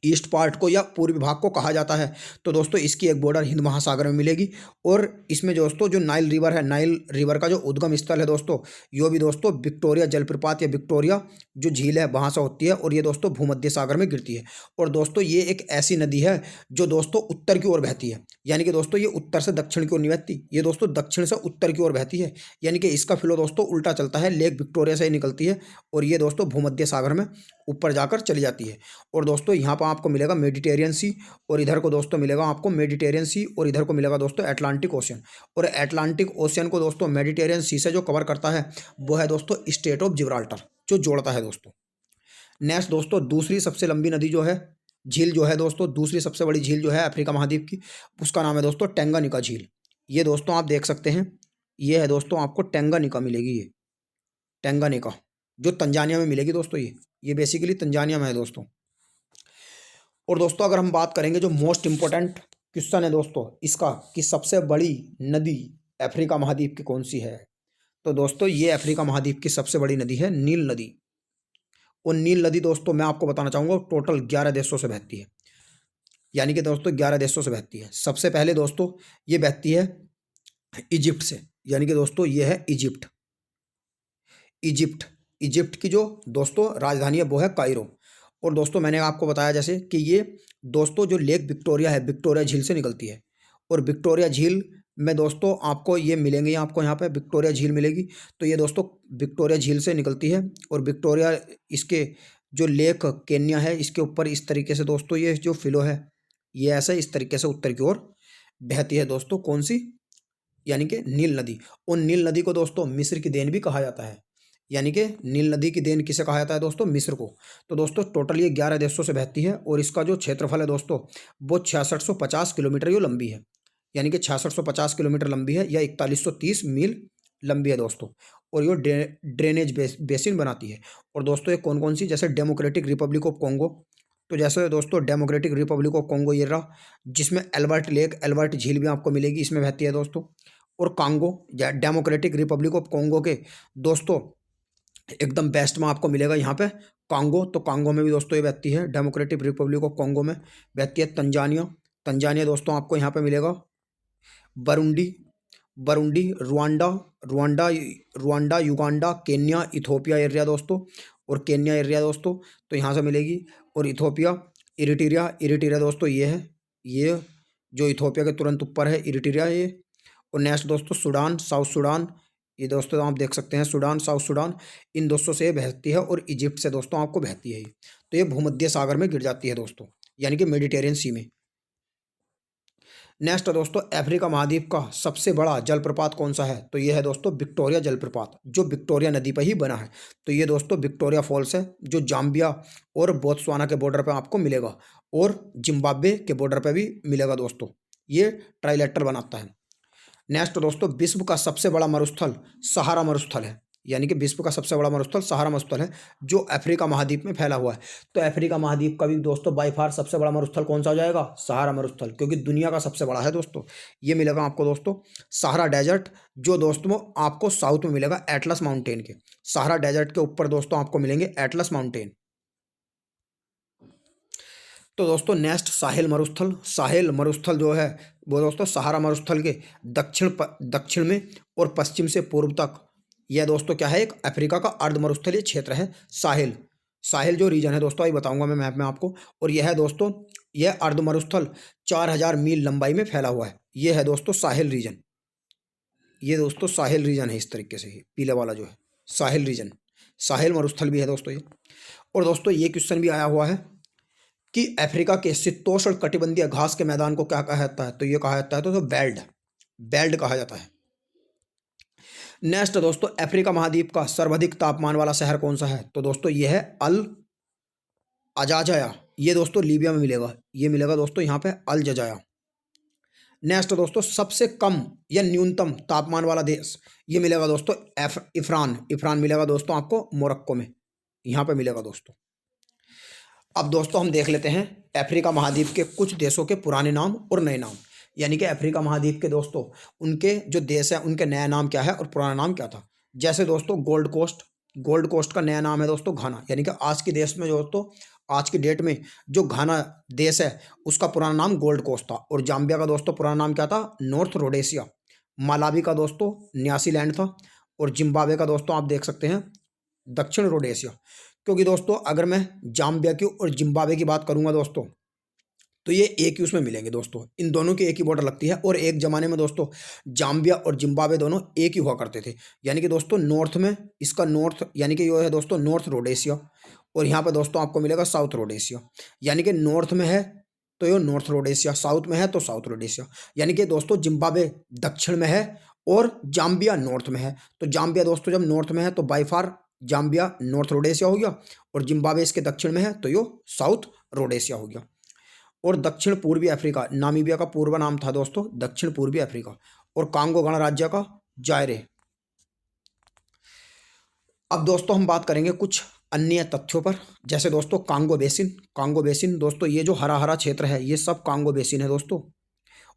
ईस्ट पार्ट को या पूर्वी भाग को कहा जाता है, तो दोस्तों इसकी एक बॉर्डर हिंद महासागर में मिलेगी। और इसमें दोस्तों जो नाइल रिवर है, नाइल रिवर का जो उद्गम स्थल है दोस्तों, यो भी दोस्तों विक्टोरिया जलप्रपात या विक्टोरिया जो झील है वहाँ से होती है, और ये दोस्तों भूमध्य सागर में गिरती है। और दोस्तों ये एक ऐसी नदी है जो दोस्तों उत्तर की ओर बहती है, यानी कि दोस्तों ये उत्तर से दक्षिण की ओर नहीं बहती, ये दोस्तों दक्षिण से उत्तर की ओर बहती है, यानी कि इसका फ्लो दोस्तों उल्टा चलता है, लेक विक्टोरिया से ही निकलती है और ये दोस्तों भूमध्य सागर में ऊपर जाकर चली जाती है। और दोस्तों यहाँ पर आपको मिलेगा मेडिटेरियन सी, और इधर को दोस्तों मिलेगा आपको मेडिटेरियन सी, और इधर को मिलेगा दोस्तों एटलांटिक ओशियन। और एटलांटिक ओशियन को दोस्तों मेडिटेरियन सी से जो कवर करता है वो है दोस्तों स्टेट ऑफ जिब्राल्टर, जो जोड़ता है दोस्तों। नेक्स्ट दोस्तों दूसरी सबसे लंबी नदी जो है, झील जो है दोस्तों, दूसरी सबसे बड़ी झील जो है अफ्रीका महाद्वीप की, उसका नाम है दोस्तों टेंगानिका झील। ये दोस्तों आप देख सकते हैं, ये है दोस्तों आपको टेंगानिका मिलेगी, ये टेंगानिका जो तंजानिया में मिलेगी दोस्तों, ये बेसिकली तंजानिया में है दोस्तों। और दोस्तों अगर हम बात करेंगे जो मोस्ट इंपॉर्टेंट क्वेश्चन है दोस्तों इसका, कि सबसे बड़ी नदी अफ्रीका महाद्वीप की कौन सी है, तो दोस्तों ये अफ्रीका महाद्वीप की सबसे बड़ी नदी है नील नदी। और नील नदी दोस्तों मैं आपको बताना चाहूँगा टोटल 11 देशों से बहती है, यानी कि दोस्तों 11 देशों से बहती है। सबसे पहले दोस्तों ये बहती है इजिप्ट से, यानी कि दोस्तों ये है इजिप्ट। इजिप्ट इजिप्ट की जो दोस्तों राजधानी है वो है कायरो। और दोस्तों मैंने आपको बताया जैसे कि ये दोस्तों जो लेक विक्टोरिया है, विक्टोरिया झील से निकलती है, और विक्टोरिया झील में दोस्तों आपको ये मिलेंगे, आपको यहाँ पे विक्टोरिया झील मिलेगी, तो ये दोस्तों विक्टोरिया झील से निकलती है। और विक्टोरिया इसके जो लेक केन्या है इसके ऊपर इस तरीके से दोस्तों ये जो फिलो है ये ऐसे इस तरीके से उत्तर की ओर बहती है दोस्तों, कौन सी, यानी कि नील नदी। और नील नदी को दोस्तों मिस्र की देन भी कहा जाता है, यानी कि नील नदी की देन किसे कहा जाता है दोस्तों, मिस्र को। तो दोस्तों टोटल ये 11 देशों से बहती है, और इसका जो क्षेत्रफल है दोस्तों वो 6650 किलोमीटर ये लंबी है, यानी कि 6650 किलोमीटर लंबी है, या 4130 मील लंबी है दोस्तों। और ये ड्रेनेज बेसिन बनाती है। और दोस्तों ये कौन कौन सी, जैसे डेमोक्रेटिक रिपब्लिक ऑफ कॉन्गो, तो जैसे दोस्तों डेमोक्रेटिक रिपब्लिक ऑफ कॉन्गो ये रहा, जिसमें एल्बर्ट लेक, एल्बर्ट झील भी आपको मिलेगी, इसमें बहती है दोस्तों। और Congo, democratic Republic of Congo के दोस्तों एकदम बेस्ट में आपको मिलेगा यहाँ पे कांगो, तो कांगो में भी दोस्तों ये बहती है, डेमोक्रेटिक रिपब्लिक ऑफ कॉन्गो में बहती है तंजानिया। तंजानिया दोस्तों आपको यहाँ पे मिलेगा Burundi, Burundi, Rwanda, Rwanda, Rwanda, Uganda, Kenya, Ethiopia area दोस्तों, और केन्या एरिया दोस्तों तो यहाँ से मिलेगी। और इथोपिया, इरिट्रिया, इरिट्रिया दोस्तों ये है, ये जो इथोपिया के तुरंत ऊपर है इरिट्रिया ये। और नेक्स्ट दोस्तों सूडान, साउथ सूडान, ये दोस्तों आप देख सकते हैं सूडान, साउथ सूडान, इन दोस्तों से बहती है, और इजिप्ट से दोस्तों आपको बहती है ये। तो ये भूमध्य सागर में गिर जाती है दोस्तों, यानी कि मेडिटेरियन सी में। नेक्स्ट दोस्तों अफ्रीका महाद्वीप का सबसे बड़ा जलप्रपात कौन सा है, तो ये है दोस्तों विक्टोरिया जलप्रपात, जो विक्टोरिया नदी पर ही बना है। तो ये दोस्तों विक्टोरिया फॉल्स है, जो जाम्बिया और बोत्सवाना के बॉर्डर पर आपको मिलेगा, और जिम्बाब्वे के बॉर्डर पर भी मिलेगा दोस्तों, ये ट्राइलेटरल बनाता है। नेक्स्ट दोस्तों विश्व का सबसे बड़ा मरुस्थल सहारा मरुस्थल है, यानी कि विश्व का सबसे बड़ा मरुस्थल सहारा मरुस्थल है, जो अफ्रीका महाद्वीप में फैला हुआ है। तो अफ्रीका महाद्वीप का भी दोस्तों बाय फार सबसे बड़ा मरुस्थल कौन सा हो जाएगा, सहारा मरुस्थल, क्योंकि दुनिया का सबसे बड़ा है दोस्तों। ये मिलेगा आपको दोस्तों सहारा डेजर्ट, जो दोस्तों आपको साउथ में मिलेगा एटलस माउंटेन के, सहारा डेजर्ट के ऊपर दोस्तों आपको मिलेंगे एटलस माउंटेन। तो दोस्तों नेक्स्ट साहिल मरुस्थल, साहिल मरुस्थल जो है वो दोस्तों सहारा मरुस्थल के दक्षिण में और पश्चिम से पूर्व तक, यह दोस्तों क्या है, एक अफ्रीका का अर्ध मरुस्थलीय क्षेत्र है साहिल। साहिल जो रीजन है दोस्तों अभी बताऊंगा मैं मैप में आपको। और यह है दोस्तों, यह अर्ध मरुस्थल 4000 मील लंबाई में फैला हुआ है, यह है दोस्तों साहिल रीजन। ये दोस्तों साहिल रीजन है, इस तरीके से ही पीले वाला जो है साहिल रीजन, साहिल मरुस्थल भी है दोस्तों ये। और दोस्तों ये क्वेश्चन भी आया हुआ है कि अफ्रीका के शीतोष्ण कटिबंधीय घास के मैदान को क्या कहा जाता है, तो ये कहा जाता है तो बेल्ट, बेल्ट कहा जाता है। नेक्स्ट दोस्तों, अफ्रीका महाद्वीप का सर्वाधिक तापमान वाला शहर कौन सा है? तो दोस्तों ये है अल अजाजाया। ये दोस्तों लीबिया में मिलेगा, ये मिलेगा दोस्तों यहाँ पे अल जजाया। नेक्स्ट दोस्तों, सबसे कम या न्यूनतम तापमान वाला देश, ये मिलेगा दोस्तों इफरान। इफरान मिलेगा दोस्तों आपको मोरक्को में, यहाँ पे मिलेगा दोस्तों। अब दोस्तों हम देख लेते हैं अफ्रीका महाद्वीप के कुछ देशों के पुराने नाम और नए नाम, यानी कि अफ्रीका महाद्वीप के दोस्तों उनके जो देश है उनके नया नाम क्या है और पुराना नाम क्या था। जैसे दोस्तों गोल्ड कोस्ट, गोल्ड कोस्ट का नया नाम है दोस्तों घाना, यानी कि आज के देश में दोस्तों आज की डेट में जो घाना देश है उसका पुराना नाम गोल्ड कोस्ट था। और जाम्बिया का दोस्तों पुराना नाम क्या था? North Rhodesia. मालावी का दोस्तों न्यासीलैंड था। और जिम्बाब्वे का दोस्तों आप देख सकते हैं दक्षिण रोडेशिया। क्योंकि दोस्तों अगर मैं जाम्बिया की और जिम्बाब्वे की बात करूंगा दोस्तों तो ये एक ही उसमें मिलेंगे दोस्तों, इन दोनों की एक ही बॉर्डर लगती है। और एक ज़माने में दोस्तों जाम्बिया और जिम्बाब्वे दोनों एक ही हुआ करते थे, यानी कि दोस्तों नॉर्थ में इसका नॉर्थ यानी कि ये है दोस्तों नॉर्थ रोडेशिया, और यहाँ पे दोस्तों आपको मिलेगा साउथ रोडेशिया। यानी कि नॉर्थ में है तो ये नॉर्थ रोडेशिया, साउथ में है तो साउथ रोडेशिया। यानी कि दोस्तों जिम्बाब्वे दक्षिण में है और जाम्बिया नॉर्थ में है। तो जाम्बिया दोस्तों जब नॉर्थ में है तो by far Zambia north Rhodesia हो गया, और जिम्बाब्वे इसके दक्षिण में है तो यो साउथ रोडेशिया हो गया। और दक्षिण पूर्वी अफ्रीका, नामीबिया का पूर्व नाम था दोस्तों दक्षिण पूर्वी अफ्रीका, और कांगो गणराज्य का जायरे। अब दोस्तों हम बात करेंगे कुछ अन्य तथ्यों पर, जैसे दोस्तों कांगो बेसिन। कांगो बेसिन दोस्तों ये जो हरा हरा क्षेत्र है ये सब कांगो बेसिन है दोस्तों।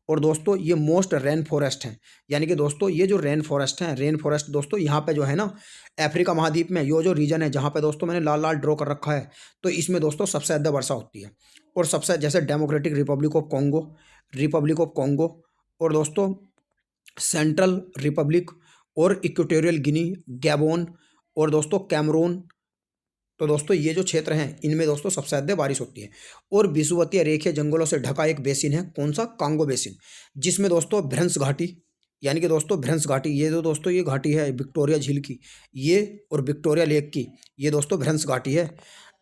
और दोस्तों ये मोस्ट रेन फॉरेस्ट हैं, यानी कि दोस्तों ये जो रेन फॉरेस्ट हैं, रेन फॉरेस्ट दोस्तों यहाँ पे जो है ना अफ्रीका महाद्वीप में ये जो रीजन है जहाँ पे दोस्तों मैंने लाल लाल ड्रॉ कर रखा है, तो इसमें दोस्तों सबसे ज़्यादा वर्षा होती है। और सबसे जैसे democratic Republic of Congo, Republic of Congo, और दोस्तों सेंट्रल रिपब्लिक, और इक्वेटोरियल गिनी, गैबोन, और दोस्तों कैमरून। तो दोस्तों ये जो क्षेत्र हैं इनमें दोस्तों सबसे ज़्यादा बारिश होती है। और विषुवतीय रेखीय जंगलों से ढका एक बेसिन है, कौन सा? कांगो बेसिन, जिसमें दोस्तों भ्रंश घाटी, यानी कि दोस्तों भ्रंश घाटी, ये जो दोस्तों ये घाटी है विक्टोरिया झील की, ये और विक्टोरिया लेक की, ये दोस्तों भ्रंश घाटी है।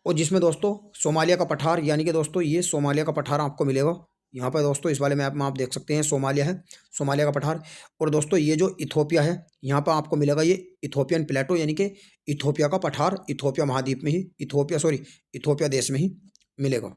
और जिसमें दोस्तों सोमालिया का पठार, यानी कि दोस्तों ये सोमालिया का पठार आपको मिलेगा यहाँ पर दोस्तों, इस वाले मैप में आप देख सकते हैं सोमालिया है, सोमालिया का पठार। और दोस्तों ये जो इथोपिया है यहाँ पर आपको मिलेगा ये इथोपियन प्लेटो, यानी कि इथोपिया का पठार, इथोपिया महाद्वीप में ही, इथोपिया देश में ही मिलेगा।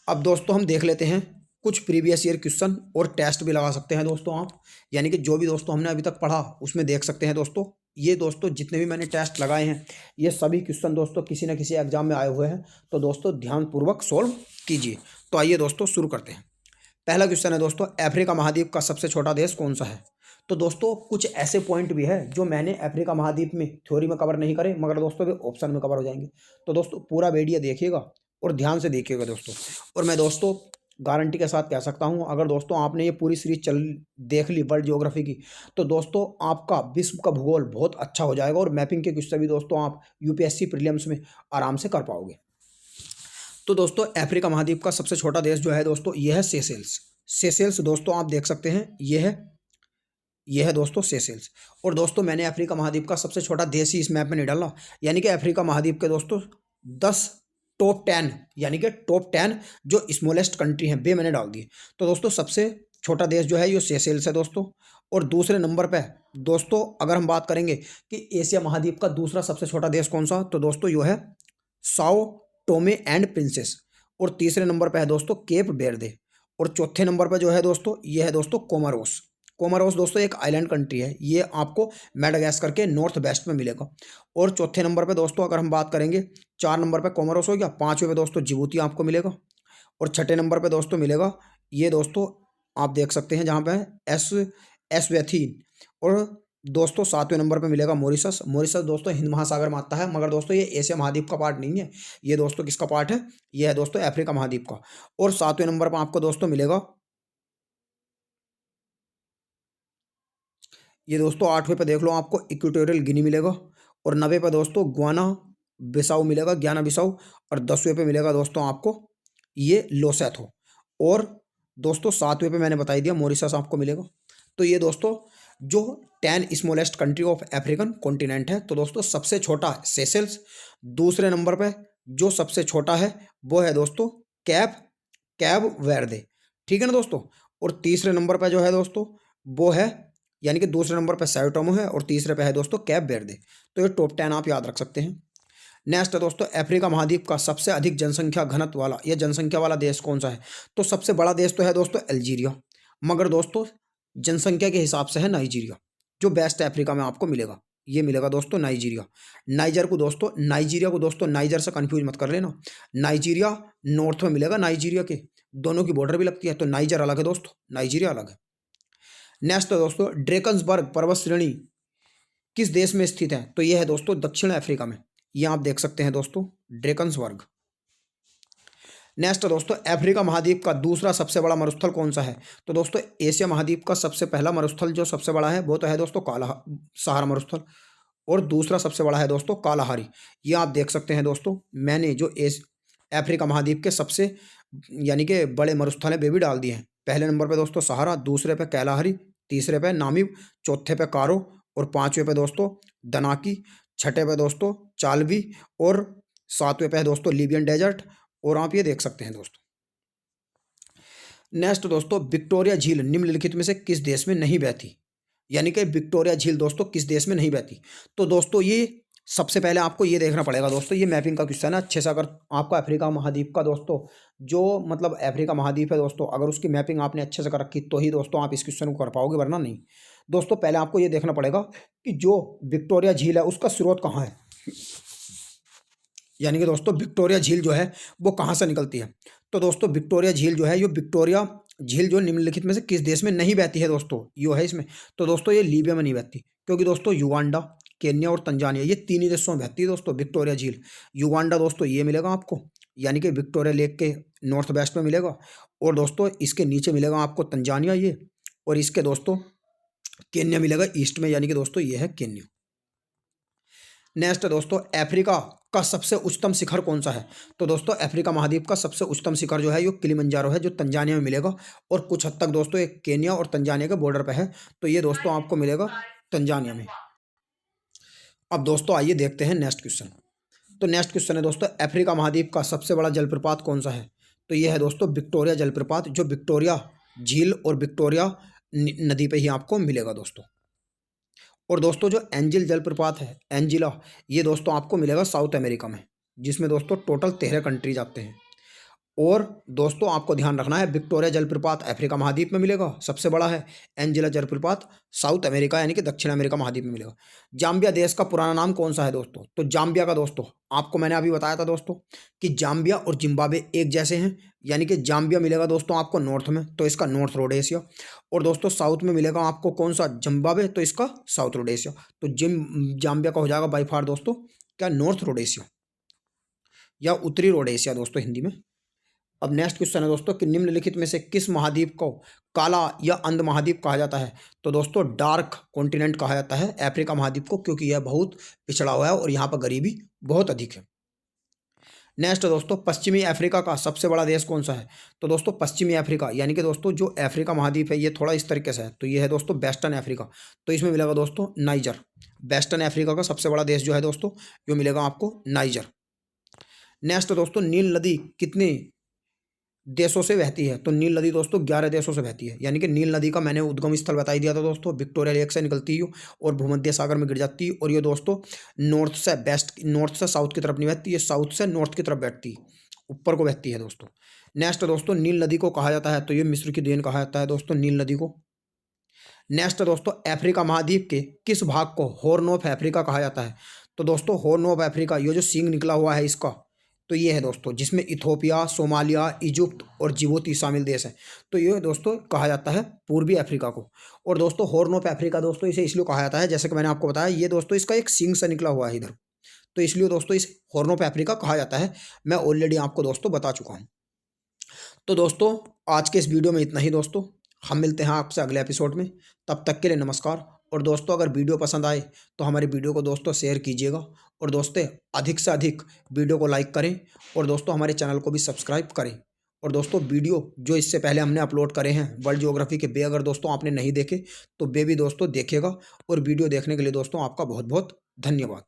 अब दोस्तों हम देख लेते हैं कुछ प्रीवियस ईयर क्वेश्चन, और टेस्ट भी लगा सकते हैं दोस्तों आप, यानी कि जो भी दोस्तों हमने अभी तक पढ़ा उसमें देख सकते हैं दोस्तों। ये दोस्तों जितने भी मैंने टेस्ट लगाए हैं ये सभी क्वेश्चन दोस्तों किसी न किसी एग्जाम में आए हुए हैं, तो दोस्तों ध्यानपूर्वक सॉल्व कीजिए। तो आइए दोस्तों शुरू करते हैं। पहला क्वेश्चन है दोस्तों, अफ्रीका महाद्वीप का सबसे छोटा देश कौन सा है? तो दोस्तों कुछ ऐसे पॉइंट भी है जो मैंने अफ्रीका महाद्वीप में थ्योरी में कवर नहीं करे, मगर दोस्तों वे ऑप्शन में कवर हो जाएंगे। तो दोस्तों पूरा वीडियो देखिएगा और ध्यान से देखिएगा दोस्तों। और मैं दोस्तों गारंटी के साथ कह सकता हूं, अगर दोस्तों आपने ये पूरी सीरीज देख ली वर्ल्ड ज्योग्राफी की, तो दोस्तों आपका विश्व का भूगोल बहुत अच्छा हो जाएगा, और मैपिंग के क्वेश्चन भी दोस्तों आप यूपीएससी प्रीलिम्स में आराम से कर पाओगे। तो दोस्तों अफ्रीका महाद्वीप का सबसे छोटा देश जो है दोस्तों ये है सेशेल्स। सेशेल्स दोस्तों आप देख सकते हैं ये है दोस्तों सेशेल्स। और दोस्तों मैंने अफ्रीका महाद्वीप का सबसे छोटा देश ही इस मैप में नहीं डाला, यानी कि अफ्रीका महाद्वीप के दोस्तों 10 टॉप 10, यानी कि टॉप 10 जो स्मॉलेस्ट कंट्री हैं वे मैंने डाल दिए। तो दोस्तों सबसे छोटा देश जो है ये सेशेल्स है दोस्तों। और दूसरे नंबर पे दोस्तों अगर हम बात करेंगे कि एशिया महाद्वीप का दूसरा सबसे छोटा देश कौन सा, तो दोस्तों यो है साओ टोमे एंड प्रिंसेस। और तीसरे नंबर पे है दोस्तों केप वेर्दे। और चौथे नंबर पे जो है दोस्तों ये है दोस्तों कोमोरोस। कोमोरोस दोस्तों एक आइलैंड कंट्री है, ये आपको मेडागास्कर के नॉर्थ वेस्ट में मिलेगा। और चौथे नंबर पे दोस्तों अगर हम बात करेंगे, 4 नंबर पे कोमोरोस हो गया, 5वें पे दोस्तों जिबूती आपको मिलेगा, और छठे नंबर पे दोस्तों मिलेगा ये दोस्तों आप देख सकते हैं जहाँ पे एस्वेथीन। और दोस्तों 7वें नंबर पे मिलेगा मॉरिशस। मॉरिशस दोस्तों हिंद महासागर में आता है, मगर दोस्तों ये एशिया महाद्वीप का पार्ट नहीं है, ये दोस्तों किसका पार्ट है? ये है दोस्तों अफ्रीका महाद्वीप का। और 7वें नंबर पर आपको दोस्तों मिलेगा ये दोस्तों, 8वें पे देख लो आपको इक्वेटोरियल गिनी मिलेगा, और 9वें पे दोस्तों गुआना बिसाऊ मिलेगा, ग्याना बिसाऊ, और 10वें पे मिलेगा दोस्तों आपको ये लोसेथो। और दोस्तों 7वें पे मैंने बता दिया मॉरिशस आपको मिलेगा। तो ये दोस्तों जो 10 smallest country of African continent है। तो दोस्तों सबसे छोटा सेशेल्स, दूसरे नंबर पे जो सबसे छोटा है वो है दोस्तों कैप वेर्दे, ठीक है ना दोस्तों। और तीसरे नंबर पे जो है दोस्तों वो है यानी कि दूसरे नंबर पर सैओ टोमे है और तीसरे पे है दोस्तों कैप वेर्दे। तो ये टॉप 10 आप याद रख सकते हैं। नेक्स्ट है दोस्तों, अफ्रीका महाद्वीप का सबसे अधिक जनसंख्या घनत्व वाला या जनसंख्या वाला देश कौन सा है? तो सबसे बड़ा देश तो है दोस्तों अल्जीरिया, मगर दोस्तों जनसंख्या के हिसाब से है नाइजीरिया, जो बेस्ट अफ्रीका में आपको मिलेगा। ये मिलेगा दोस्तों नाइजीरिया। नाइजीरिया को दोस्तों नाइजर से कंफ्यूज मत कर लेना। नाइजीरिया नॉर्थ में मिलेगा, नाइजीरिया के दोनों की बॉर्डर भी लगती है, तो नाइजर अलग है दोस्तों, नाइजीरिया अलग है। नेक्स्ट है दोस्तों, ड्रेकन्सबर्ग पर्वत श्रेणी किस देश में स्थित है? तो यह है दोस्तों दक्षिण अफ्रीका में। यह आप देख सकते हैं दोस्तों ड्रेकन्सबर्ग। नेक्स्ट दोस्तों, अफ्रीका महाद्वीप का दूसरा सबसे बड़ा मरुस्थल कौन सा है? तो दोस्तों एशिया महाद्वीप का सबसे पहला मरुस्थल जो सबसे बड़ा है वो तो है दोस्तों सहारा मरुस्थल, और दूसरा सबसे बड़ा है दोस्तों कालाहारी। ये आप देख सकते हैं दोस्तों, मैंने जो अफ्रीका महाद्वीप के सबसे यानी कि बड़े मरुस्थल है वे भी डाल दिए हैं। पहले नंबर पे दोस्तों सहारा, दूसरे पे कालाहारी, तीसरे पे नामीब, चौथे पे कारो और पांचवें पे दोस्तों दनाकी, छठे पे दोस्तों चालवी और सातवें पे है दोस्तों लीबियन डेजर्ट। और आप ये देख सकते हैं दोस्तों। नेक्स्ट दोस्तों, विक्टोरिया झील निम्नलिखित में से किस देश में नहीं बहती? यानी कि विक्टोरिया झील दोस्तों किस देश में नहीं बहती? तो दोस्तों ये सबसे पहले आपको ये देखना पड़ेगा दोस्तों, ये मैपिंग का क्वेश्चन है। अच्छे से अगर आपका अफ्रीका महाद्वीप का दोस्तों जो मतलब अफ्रीका महाद्वीप है दोस्तों, अगर उसकी मैपिंग आपने अच्छे से कर रखी तो ही दोस्तों आप इस क्वेश्चन को कर पाओगे, वरना नहीं। दोस्तों पहले आपको ये देखना पड़ेगा कि जो विक्टोरिया झील है उसका स्रोत कहाँ है, यानी कि दोस्तों विक्टोरिया झील जो है वो कहाँ से निकलती है? तो दोस्तों विक्टोरिया झील जो है, ये विक्टोरिया झील जो निम्नलिखित में से किस देश में नहीं बहती है दोस्तों, यो है इसमें। तो दोस्तों ये लीबिया में नहीं बहती, क्योंकि दोस्तों युगांडा, केन्या और तंजानिया ये तीन ही देशों में बहती है दोस्तों विक्टोरिया झील। युगांडा दोस्तों ये मिलेगा आपको, यानी कि विक्टोरिया लेक के नॉर्थ वेस्ट में मिलेगा, और दोस्तों इसके नीचे मिलेगा आपको तंजानिया ये, और इसके दोस्तों केन्या मिलेगा ईस्ट में, यानी कि दोस्तों ये है केन्या। नेक्स्ट दोस्तों, अफ्रीका का सबसे उच्चतम शिखर कौन सा है? तो दोस्तों अफ्रीका महाद्वीप का सबसे उच्चतम शिखर जो है ये किलिमंजारो है, जो तंजानिया में मिलेगा, और कुछ हद तक दोस्तों ये केन्या और तंजानिया के बॉर्डर पे है, तो ये दोस्तों आपको मिलेगा तंजानिया में। अब दोस्तों आइए देखते हैं नेक्स्ट क्वेश्चन। तो नेक्स्ट क्वेश्चन है दोस्तों, अफ्रीका महाद्वीप का सबसे बड़ा जलप्रपात कौन सा है? तो ये है दोस्तों विक्टोरिया जलप्रपात, जो विक्टोरिया झील और विक्टोरिया नदी पे ही आपको मिलेगा दोस्तों। और दोस्तों जो एंजिल जलप्रपात है, एंजिला, ये दोस्तों आपको मिलेगा साउथ अमेरिका में, जिसमें दोस्तों टोटल 13 कंट्रीज आते हैं। और दोस्तों आपको ध्यान रखना है, विक्टोरिया जलप्रपात अफ्रीका महाद्वीप में मिलेगा, सबसे बड़ा है। एंजिला जलप्रपात साउथ अमेरिका यानी कि दक्षिण अमेरिका महाद्वीप में मिलेगा। जाम्बिया देश का पुराना नाम कौन सा है दोस्तों? तो जाम्बिया का दोस्तों आपको मैंने अभी बताया था दोस्तों कि जाम्बिया और जिम्बाब्वे एक जैसे हैं, यानी कि जाम्बिया मिलेगा दोस्तों आपको नॉर्थ में, तो इसका नॉर्थ रोडेशिया, और दोस्तों साउथ में मिलेगा आपको कौन सा? जिम्बाब्वे, तो इसका साउथ रोडेशिया। तो जाम्बिया का हो जाएगा बाई फार दोस्तों क्या? नॉर्थ रोडेशिया या उत्तरी रोडेशिया दोस्तों हिंदी में। अब नेक्स्ट क्वेश्चन है दोस्तों कि निम्नलिखित में से किस महाद्वीप को काला या अंध महाद्वीप कहा जाता है? तो दोस्तों डार्क कॉन्टिनेंट कहा जाता है अफ्रीका महाद्वीप को, क्योंकि यह बहुत पिछड़ा हुआ है और यहाँ पर गरीबी बहुत अधिक है। नेक्स्ट दोस्तों, पश्चिमी अफ्रीका का सबसे बड़ा देश कौन सा है? तो दोस्तों पश्चिमी अफ्रीका यानी कि दोस्तों जो अफ्रीका महाद्वीप है ये थोड़ा इस तरीके से है, तो ये है दोस्तों वेस्टर्न अफ्रीका, तो इसमें मिलेगा दोस्तों नाइजर। वेस्टर्न अफ्रीका का सबसे बड़ा देश जो है दोस्तों जो मिलेगा आपको नाइजर। नेक्स्ट दोस्तों, नील नदी कितने देशों से बहती है? तो नील नदी दोस्तों 11 देशों से बहती है, यानी कि नील नदी का मैंने उद्गम स्थल बता दिया था दोस्तों, विक्टोरिया लेक से निकलती है और भूमध्य सागर में गिर जाती है, और ये दोस्तों नॉर्थ से साउथ की तरफ नहीं बहती, ये साउथ से नॉर्थ की तरफ बैठती है, ऊपर को बहती है दोस्तों। नेक्स्ट दोस्तों, नील नदी को कहा जाता है, तो ये मिस्र की देन कहा जाता है दोस्तों नील नदी को। नेक्स्ट दोस्तों, अफ्रीका महाद्वीप के किस भाग को हॉर्न ऑफ अफ्रीका कहा जाता है? तो दोस्तों हॉर्न ऑफ अफ्रीका, ये जो सींग निकला हुआ है इसका, तो ये है दोस्तों जिसमें इथोपिया, सोमालिया, इजिप्ट और जिबूती शामिल देश हैं, तो ये दोस्तों कहा जाता है पूर्वी अफ्रीका को। और दोस्तों हॉर्न ऑफ अफ्रीका दोस्तों इसे इसलिए कहा जाता है, जैसे कि मैंने आपको बताया, ये दोस्तों इसका एक सींग से निकला हुआ है इधर, तो इसलिए दोस्तों इस हॉर्न ऑफ अफ्रीका कहा जाता है। मैं ऑलरेडी आपको दोस्तों बता चुका हूँ। तो दोस्तों आज के इस वीडियो में इतना ही दोस्तों, हम मिलते हैं आपसे अगले एपिसोड में, तब तक के लिए नमस्कार। और दोस्तों अगर वीडियो पसंद आए तो हमारी वीडियो को दोस्तों शेयर कीजिएगा, और दोस्तों अधिक से अधिक वीडियो को लाइक करें, और दोस्तों हमारे चैनल को भी सब्सक्राइब करें। और दोस्तों वीडियो जो इससे पहले हमने अपलोड करे हैं वर्ल्ड ज्योग्राफी के, वे अगर दोस्तों आपने नहीं देखे तो वे भी दोस्तों देखेगा। और वीडियो देखने के लिए दोस्तों आपका बहुत बहुत धन्यवाद।